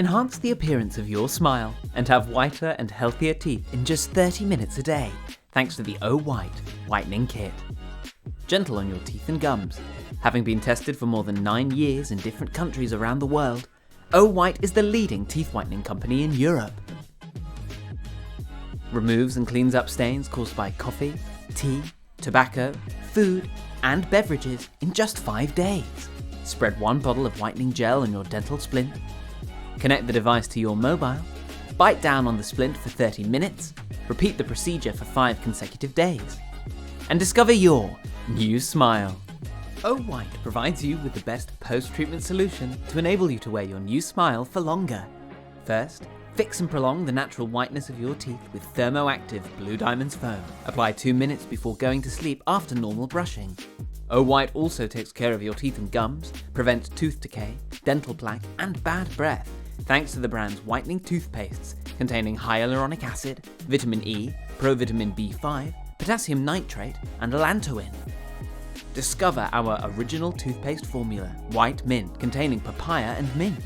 Enhance the appearance of your smile and have whiter and healthier teeth in just 30 minutes a day, thanks to the Ohwhite Whitening Kit. Gentle on your teeth and gums. Having been tested for more than 9 years in different countries around the world, Ohwhite is the leading teeth whitening company in Europe. Removes and cleans up stains caused by coffee, tea, tobacco, food, and beverages in just 5 days. Spread 1 bottle of whitening gel on your dental splint. Connect the device to your mobile. Bite down on the splint for 30 minutes. Repeat the procedure for 5 consecutive days. And discover your new smile. Ohwhite provides you with the best post-treatment solution to enable you to wear your new smile for longer. First, fix and prolong the natural whiteness of your teeth with thermo-active Blue Diamonds foam. Apply 2 minutes before going to sleep after normal brushing. Ohwhite also takes care of your teeth and gums, prevents tooth decay, dental plaque, and bad breath, thanks to the brand's whitening toothpastes containing hyaluronic acid, vitamin E, provitamin B5, potassium nitrate, and lantoin. Discover our original toothpaste formula, White Mint, containing papaya and mint.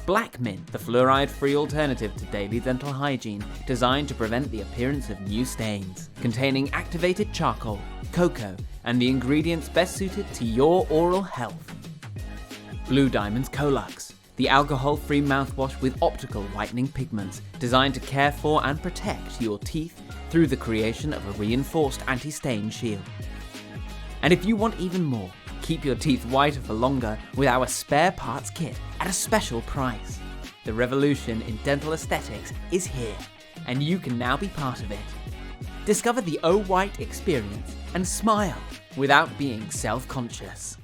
Black Mint, the fluoride-free alternative to daily dental hygiene, designed to prevent the appearance of new stains, containing activated charcoal, cocoa, and the ingredients best suited to your oral health. Blue Diamonds Colux, the alcohol-free mouthwash with optical whitening pigments, designed to care for and protect your teeth through the creation of a reinforced anti-stain shield. And if you want even more, keep your teeth whiter for longer with our spare parts kit at a special price. The revolution in dental aesthetics is here, and you can now be part of it. Discover the Ohwhite experience and smile without being self-conscious.